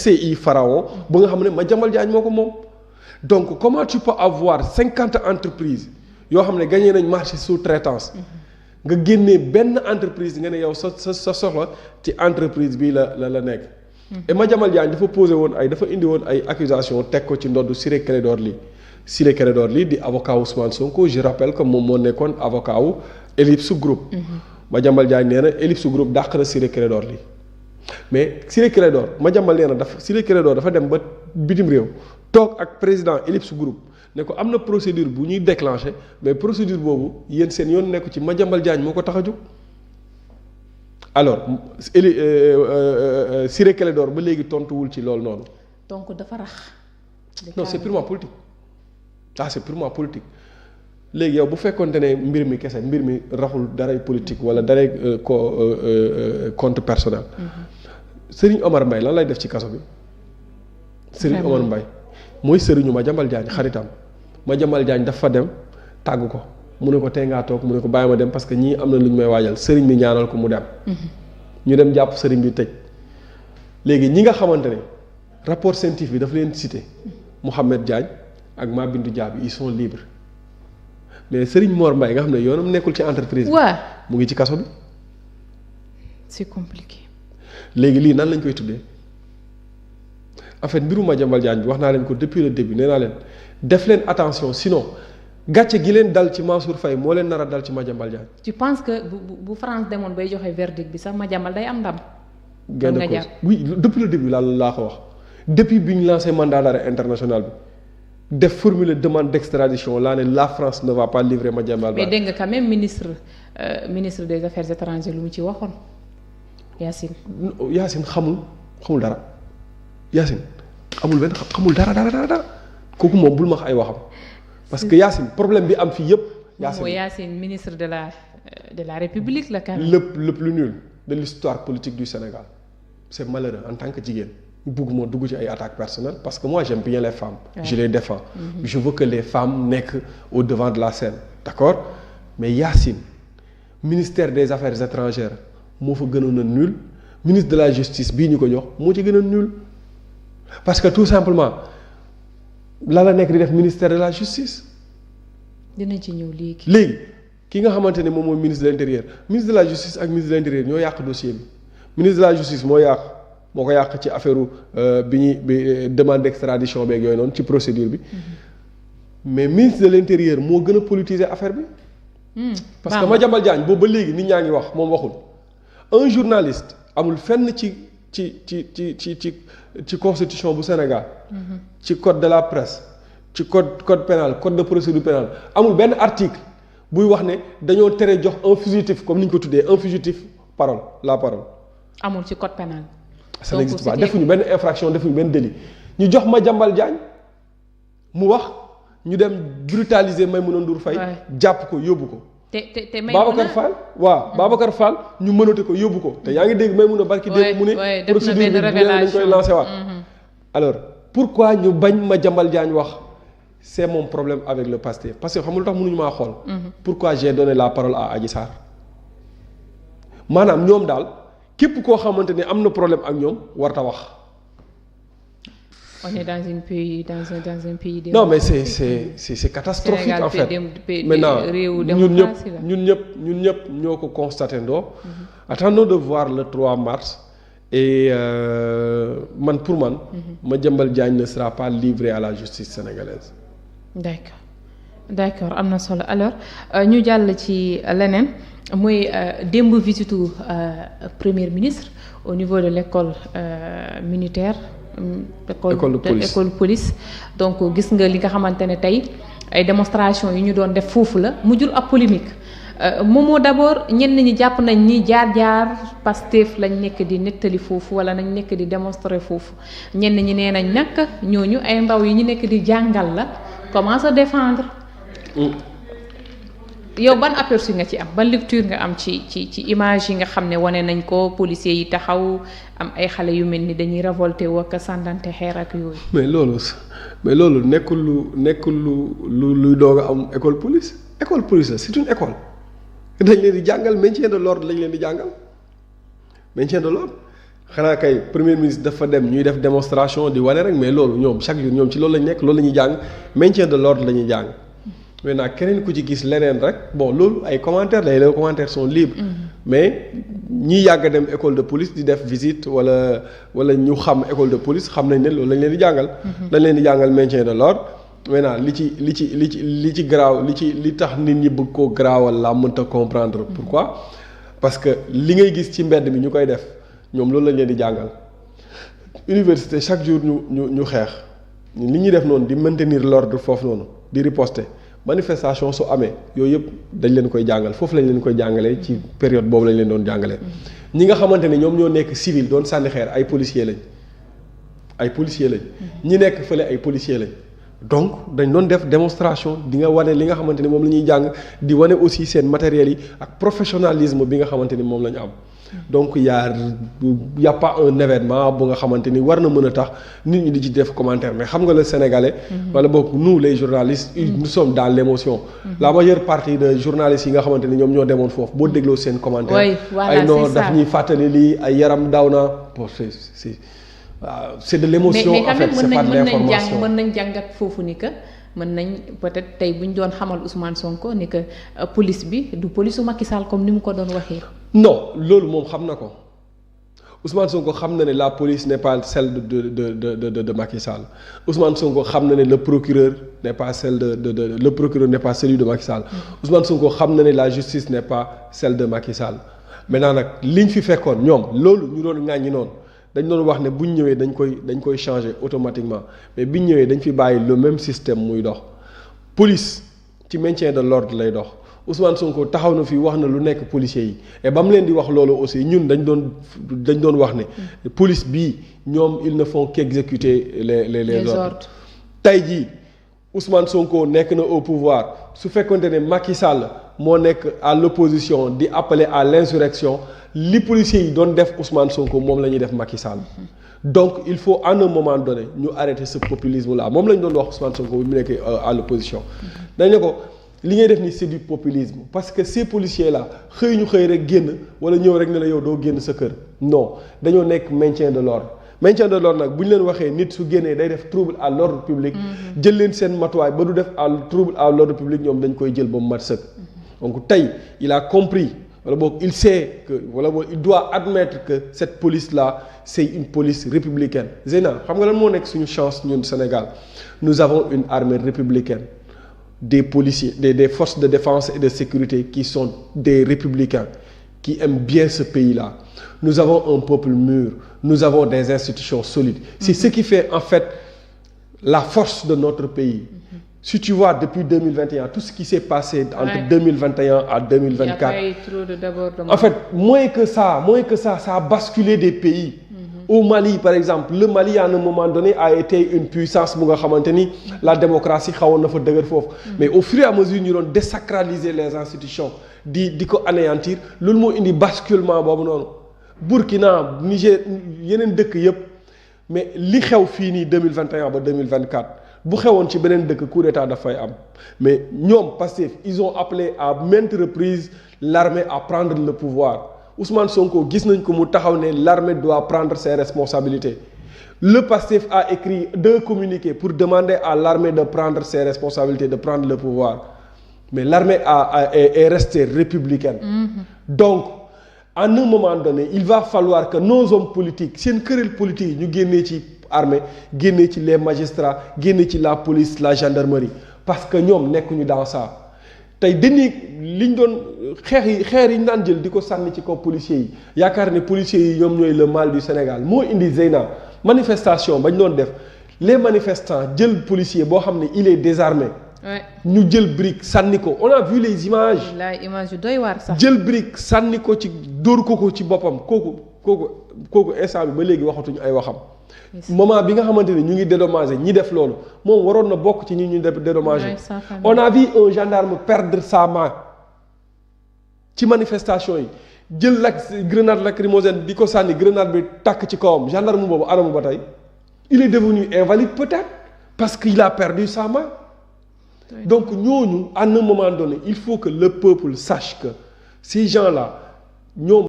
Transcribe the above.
SCI Pharaon ba nga xam ne Madiambal Diagne moo ko moom. Donc comment tu peux avoir 50 entreprises yoo xam ne gagné nañ marché sous-traitance nga génnee benn entreprise nga ne yow sa soxla ci entreprise bi la nekk. Et Madiambal Diagne dafa indi woon ay accusations teg ko ci ndoddu Ciré Clédor Ly di avocat Ousmane Sonko je rappelle que moom moo nekkoon avocat wu Ellipse Group. Madiambal Diagne nee na Ellipse Group dàq na Ciré Clédor Ly mais Ciré Clédor Madiambal nee na Ciré Clédor dafa dem ba bitim réew toog ak président Ellipse Group ne ko am na procédure bu ñuy déclenché mais procédure boobu yéen seen yoon nekku ci Madiambal Diagne moo ko tax a jóg. Alors Ciré Clédor ba léegi tontuwul ci loolu noonu. donc dafa rax. non c'est purement politique c'est purement politique léegi yow bu fekkonte ne mbir mi raxul daray politique wala daray compte personnel. Serigne Omar Mbaye lan lay def ci kaso bi. Serigne Omar Mbaye mooy sëriñu Madiambal Diagne xaritam Madiambal Diagne dafa dem tàgg ko mu ne ko tey ngaa toog mu ne ko bàyyi ma dem parce que ñii am na lu ñu may waajal sëriñ bi ñaanal ko mu dem. ñu dem jàpp sëriñ bi tëj léegi ñi nga xamante ne rapport scientifique bi dafa leen cité Mouhamed Diagne ak Mabindu Diaby ils sont libres mais Serigne Mor Mbaye nga xam ne yoonam nekkul ci entreprise bi. mu ngi ci kaso bi. c'est compliqué. léegi lii nan lañ koy tuddee en fait mbiru Madiambal Diagne bi wax naa leen ko depuis le début nee naa leen def leen attention sinon gàcce gi leen dal ci Mansour Faye moo leen nar a dal ci Madiambal Diagne. tu penses que bu France demoon bay joxe verdict bi sax Madiambal day am ndam. genn ko oui depuis le début laa ko wax depuis bi ñu lancé mandat d'arrêt international bi def formuler demande d'extradition laa ne la France ne va pas livrer Madiambal. mais dégg nga quand même ministre des affaires étrangères lu mu ci waxoon Yacine xamul dara Yacine xamul dara kooku moom bul ma wax ay waxam parce que Yacine problème bi am fii yëpp. Yacine ministre de la République la quand même. le plus nul de l'histoire politique du Sénégal c'est malheureux en tant que jigéen bugguma dugg ci ay attaques personnelles parce que moi j'aime bien les femmes. Je les défends. Je veux que les femmes nekk au devant de la scène d'accord mais Yacine ministère des affaires étrangères moo fa gënoon a nul ministre de la justice bii ñu ko jox moo ci gën a nul parce que tout simplement la nekk di def ministère de la justice. dinañ ci ñëw léegi. ki nga xamante ne moom mooy ministre de l'intérieur ministre de la justice ak ministre de l'intérieur ñoo yàq dossier bi ministre de la justice moo ko yàq ci affaire bi demande d'extradition beeg yooyu noonu ci procédure bi mais ministre de l'intérieur moo gën a politiser affaire bi. parce que Madiambal Diagne boobu ba léegi nit ñaa ngi wax moom waxul. Un journaliste amul fenn ci constitution bu Sénégal. ci code de la presse ci code pénal code de procédure pénale amul benn article buy wax ne dañoo tere jox un fugitif comme ni ñu ko tuddee un fugitif la parole. amul ci code pénal. ça n'existe pas defuñu benn infraction defuñu benn délit ñu jox Madiambal Diagne mu wax ñu dem brutaliser Maïmouna Ndour Faye. jàpp ko yóbbu ko. te Babacar Fall Babacar Fall ñu mënate ko yóbbu ko te yaa ngi dégg Maïmouna barki dégg mu ne procédure bi dañ koy lancé waat alors pourquoi ñu bañ Madiambal Diagne wax c'est mon problème avec le Pastef parce que xam nga lu tax mënuñu maa xool pourquoi j'ai donné la parole à Adji Sarr maanaam ñoom daal képp koo xamante ne am na problème ak ñoom warta wax. On est dans un pays non mais c'est catastrophique en fait maintenant ñun ñëpp ñoo ko constaté ndoo attendons de voir le 3 mars et pour man Madiambal Diagne ne sera pas livré à la justice sénégalaise. D'accord am na solo alors ñu jàll ci leneen muy démb visitu premier ministre au niveau de l'école militaire. école police donc gis nga li nga xamante ne tey ay démonstration yi ñu doon def foofu la mu jur ab polémique moomoo d'abord ñenn ñi jàpp nañ ni jaar-jaar Pastef lañ nekk di nettali foofu wala nañ nekk di démontrer foofu ñenn ñi nee nañ nag ñooñu ay ndaw yi ñu nekk di jàngal la comment se défendre. yow ban aperçu nga ci am ban lecture nga am ci image yi nga xam ne wane nañ ko policiers yi taxaw am ay xale yu mel ni dañuy révolté wak sàndante xeer ak yooyu. mais loolu nekkul luy doog a am école police la c'est une école dañ leen di jàngal maintien de l'ordre lañ leen di jàngal maintien de l'ordre xanaa kay premier ministre dafa dem ñuy def démonstration di wane rek mais loolu ñoom chaque jour ñoom ci loolu lañ nekk loolu la ñuy jàng maintien de l'ordre la ñuy jàng maintenant keneen ku ci gis leneen rek bon loolu ay commentaires les commentaires sont libres mais ñi yàgg a dem école de police di def visite wala ñu xam école de police xam nañ ne loolu lañ leen di jàngal dañ leen di jàngal maintien de l'ordre maintenant li ci garaaw li tax nit ñi bëgg koo garaawal laa mënta comprendre pourquoi parce que li ngay gis ci mbedd mi ñu koy def ñoom loolu lañ leen di jàngal université chaque jour ñu xeex li ñuy def noonu di maintenir l'ordre foofu noonu di riposter manifestation su amee yooyu yëpp dañ leen koy jàngal foofu lañ leen koy jàngalee ci période boobu lañ leen doon jàngalee ñi nga xamante ne ñoom ñoo nekk civil doon sànni xeer ay policiers lañ ñi nekk fële ay policiers lañ donc dañ doon def démonstration di nga wane li nga xamante ni moom la ñuy jàng di wane aussi seen matériels yi ak professionnalisme bi nga xamante ni moom la ñu am donc y a pas un événement bu nga xamante ni war na mën a tax nit ñi di ci def commentaire mais xam nga le sénégalais wala boog nous les journalistes nous sommes dans l'émotion la majeure partie de journalistes yi nga xamante ni ñoom ñoo demoon foofu boo dégloo seen commentaire ay non daf ñuy fàttali lii ay yaram daw na bon c'est de l'émotion en fait c'est pas de l'information mën nañ jàngat foofu ni que mën nañ peut-être tey bu ñu doon xamal Ousmane Sonko ni que police bi du police su Macky Sall comme ni mu ko doon waxee. non loolu moom xam na ko Ousmane Sonko xam na ne la police n'est pas celle de Macky Sall Ousmane Sonko xam na ne le procureur n'est pas le procureur n'est pas celui de Macky Sall Ousmane Sonko xam na ne la justice n'est pas celle de Macky Sall maintenant nag liñ fi fekkoon ñoom loolu ñu doon ŋàññi noonu. dañ doon wax ne bu ñu ñëwee dañ koy changer automatiquement mais bi ñu ñëwee dañ fi bàyyi le même système muy dox police ci maintien de l'ordre lay dox Ousmane Sonko taxaw na fi wax na lu nekk policiers yi et ba mu leen di wax loolu aussi ñun dañ doon wax ne police bii ñoom ils ne font qu'exécuter les ordres tey jii Ousmane Sonko nekk na au pouvoir su fekkonte ne Macky Sall moo nekk à l'opposition di appeler à l'insurrection li policiers yi doon def Ousmane Sonko moom la ñuy def Macky Sall donc il faut à un moment donné ñu arrêter ce populisme là moom la ñu doon wax Ousmane Sonko bi mu nekk à l'opposition dañ ne ko li ngay def ni c'est du populisme parce que ces policiers là xëy ñu xëy rek génn wala ñëw rek ne la yow doo génn sa kër non dañoo nekk maintien de l'ordre nag bu ñu leen waxee nit su génnee day def trouble à l'ordre public jël leen seen matuwaay ba du def trouble à l'ordre public ñoom dañ koy jël ba mu mat sëkk donc tey il a compris wala boog il sait que wala boog il doit admettre que cette police là c'est une police républicaine Zeyna xam nga lan moo nekk suñu chance ñun Sénégal nous avons une armée républicaine des policiers des forces de défense et de sécurité qui sont des républicains qui aiment bien ce pays-là nous avons un peuple mûr nous avons des institutions solides c'est ce qui fait en fait la force de notre pays si tu vois depuis 2021 tout ce qui s'est passé entre 2021 à 2024 il y a pas eu trop de débordements. En fait moins que ça ça a basculé des pays au Mali par exemple le Mali à un moment donné a été une puissance bu nga xamante ni la démocratie xawoon na fa dëgër foofu mais au fur et à mesure ñu doon désacraliser les institutions di ko anéantir loolu moo indi basculement boobu noonu Burkina Niger yeneen dëkk yépp mais li xew fii nii 2021 ba 2024 bu xewoon ci beneen dëkk coup d'état dafay am mais ñoom Pastef ils ont appelé à maintes reprises l'armée à prendre le pouvoir Ousmane Sonko gis nañ ko mu taxaw ne l'armée doit prendre ses responsabilités le Pastef a écrit 2 communiqués pour demander à l'armée de prendre ses responsabilités de prendre le pouvoir mais l'armée est restée républicaine donc à un moment donné il va falloir que nos hommes politiques seen kuréel politique yi ñu génnee ci armée génnee ci les magistrats génnee ci la police la gendarmerie parce que ñoom nekkuñu dans ça tey dañuy liñ doon xeer yi ñu daan jël di ko sànni ci kaw policiers yi yaakaar ne policiers yi ñoom ñooy le mal du Sénégal moo indi Zeyna manifestation bañ doon def les manifestants jël policier boo xam ne il est désarmé ñu jël brique sànni ko on a vu les images. la image yu doy waar sax. jël brique sànni ko ci dóor ko ci boppam kooku instant bi ba léegi waxatuñu ay waxam. moment bi nga xamante ne ñu ngi dédommager ñi def loolu moom waroon na bokk ci ñi ñu dédommager. on a vu un gendarme perdre sa main ci manifestation yi jël grenade lacrymogène di ko sànni grenade bi tàkk ci kawam gendarme boobu anamu ba tey il est devenu invalide peut-être parce qu'il a perdu sa main. Donc ñooñu à un moment donné il faut que le peuple sache que ces gens-là ñoom